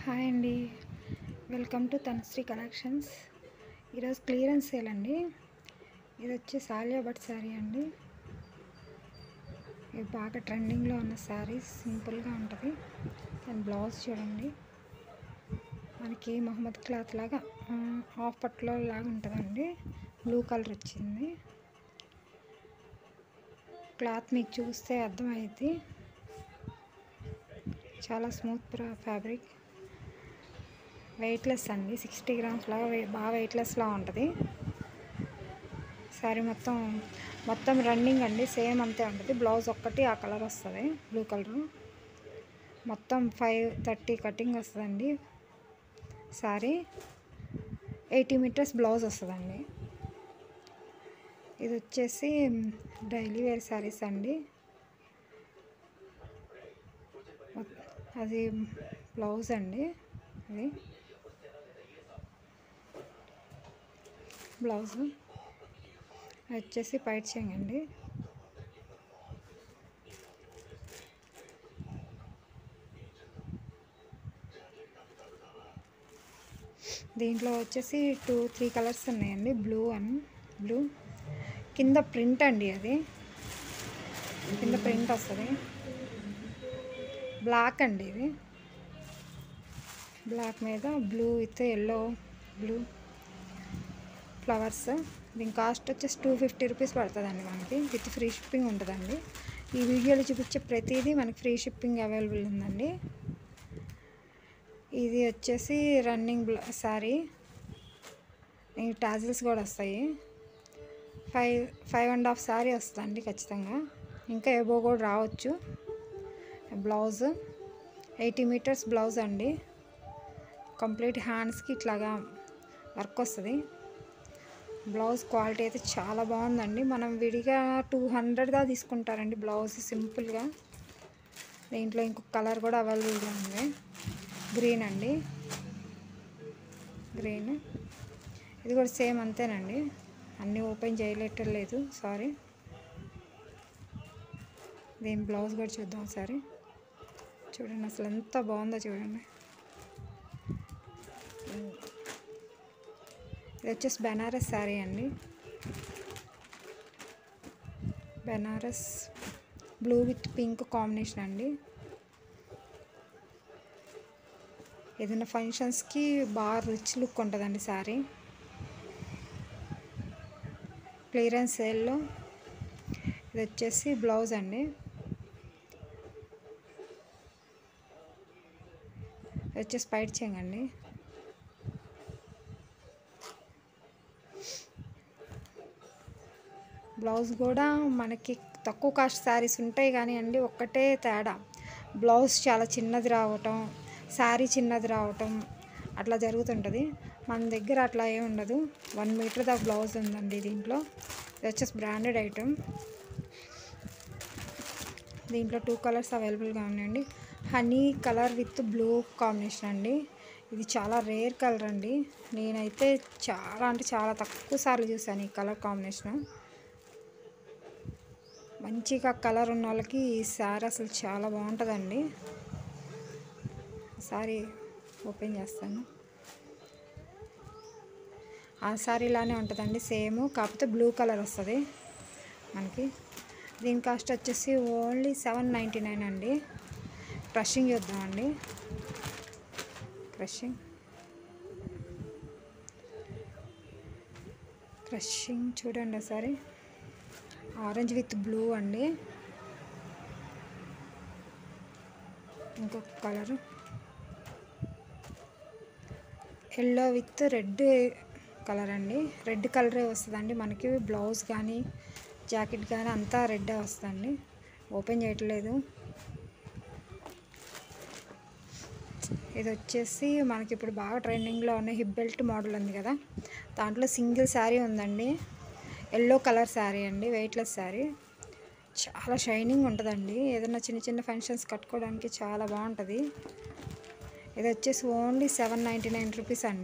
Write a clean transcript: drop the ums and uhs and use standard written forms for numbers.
Hi అండి, welcome to Tanushree collections. ఈరోజు clearance sale అండి. ఇది వచ్చి ఆలియా భట్ శారీ అండి. ఇది బాగా ట్రెండింగ్లో ఉన్న శారీ, సింపుల్గా ఉంటుంది. దాని బ్లౌజ్ చూడండి, మనకి మహమ్మద్ క్లాత్ లాగా హాఫ్ పట్లో లాగా ఉంటుందండి. బ్లూ కలర్ వచ్చింది. క్లాత్ మీకు చూస్తే అర్థమైంది, చాలా స్మూత్ ఫ్యాబ్రిక్, వెయిట్లెస్ అండి. 60 గ్రామ్స్ లాగా బాగా వెయిట్లెస్లా ఉంటుంది. శారీ మొత్తం రన్నింగ్ అండి, సేమ్ అంతే ఉంటుంది. బ్లౌజ్ ఒక్కటి ఆ కలర్ వస్తుంది, బ్లూ కలరు. మొత్తం 530 కటింగ్ వస్తుందండి. శారీ 80 మీటర్స్ బ్లౌజ్ వస్తుందండి. ఇది వచ్చేసి డైలీ వేర్ శారీస్ అండి. అది బ్లౌజ్ అండి. ఇది బ్లౌజ్ వచ్చేసి పైట్ చేయండి. దీంట్లో వచ్చేసి 2-3 కలర్స్ ఉన్నాయండి. బ్లూ కింద ప్రింట్ అండి, అది కింద ప్రింట్ వస్తుంది. బ్లాక్ అండి, ఇది బ్లాక్ మీద blue with yellow blue flowers. దీని కాస్ట్ వచ్చేసి 250 రూపీస్ పడుతుందండి. మనకి విత్ ఫ్రీ షిప్పింగ్ ఉంటుందండి. ఈ వీడియోలో చూపించే ప్రతిదీ మనకి ఫ్రీ షిప్పింగ్ అవైలబుల్ ఉందండి. ఇది వచ్చేసి రన్నింగ్ శారీ, ఈ టాజిల్స్ కూడా వస్తాయి. 5.5 శారీ వస్తుందండి ఖచ్చితంగా, ఇంకా ఎబో కూడా రావచ్చు. బ్లౌజ్ 80 మీటర్స్ బ్లౌజ్ అండి. కంప్లీట్ హ్యాండ్స్కి ఇట్లాగా వర్క్ వస్తుంది. బ్లౌజ్ క్వాలిటీ అయితే చాలా బాగుందండి. మనం విడిగా 200గా తీసుకుంటారండి బ్లౌజ్ సింపుల్గా. దీంట్లో ఇంకొక కలర్ కూడా అవైలబుల్గా ఉంది, గ్రీన్ అండి. గ్రీన్ ఇది కూడా సేమ్ అంతేనండి, అన్నీ ఓపెన్ చేయలేదు, సారీ. దీని బ్లౌజ్ కూడా చూద్దాం ఒకసారి. చూడండి అసలు ఎంత బాగుందో చూడండి. ఇది వచ్చేసి బెనారస్ శారీ అండి. Banaras blue with pink combination అండి. ఏదైనా ఫంక్షన్స్కి బాగా రిచ్ లుక్ ఉంటుందండి శారీ. క్లియరెన్స్ సేల్లో ఇది వచ్చేసి బ్లౌజ్ అండి. ఇది వచ్చేసి పైట్ చేయండి. బ్లౌజ్ కూడా మనకి తక్కువ కాస్ట్ శారీస్ ఉంటాయి కానీ అండి, ఒక్కటే తేడా, బ్లౌజ్ చాలా చిన్నది రావటం, శారీ చిన్నది రావటం అట్లా జరుగుతుంటుంది. మన దగ్గర అట్లా ఏమి ఉండదు. 1 మీటర్ దాకా బ్లౌజ్ ఉందండి దీంట్లో. ఇది వచ్చేసి బ్రాండెడ్ ఐటమ్. దీంట్లో 2 కలర్స్ అవైలబుల్గా ఉన్నాయండి. Honey colour with blue combination అండి. ఇది చాలా రేర్ కలర్ అండి. నేనైతే చాలా తక్కువ సార్లు చూసాను ఈ కలర్ కాంబినేషన్. మంచిగా కలర్ ఉన్న వాళ్ళకి ఈ శారీ అసలు చాలా బాగుంటుందండి. శారీ ఓపెన్ చేస్తాను. ఆ శారీలానే ఉంటుందండి సేమ్, కాకపోతే బ్లూ కలర్ వస్తుంది మనకి. దీని కాస్ట్ వచ్చేసి ఓన్లీ 799 అండి. క్రషింగ్ చూద్దామండి. క్రషింగ్ చూడండి ఒకసారి. ఆరెంజ్ విత్ బ్లూ అండి. ఇంకొక colour yellow with red colour అండి. రెడ్ కలరే వస్తుందండి మనకి. బ్లౌజ్ కానీ జాకెట్ కానీ అంతా రెడ్డే వస్తుందండి. ఓపెన్ చేయట్లేదు. ఇది వచ్చేసి మనకి ఇప్పుడు బాగా ట్రెండింగ్లో ఉన్న హిప్ బెల్ట్ మోడల్ ఉంది కదా, దాంట్లో సింగిల్ శారీ ఉందండి. ఎల్లో కలర్ శారీ అండి, వెయిట్లెస్ శారీ, చాలా షైనింగ్ ఉంటుందండి. ఏదైనా చిన్న ఫంక్షన్స్ కట్టుకోవడానికి చాలా బాగుంటుంది. ఇది వచ్చేసి ఓన్లీ 799 రూపీస్ అండి.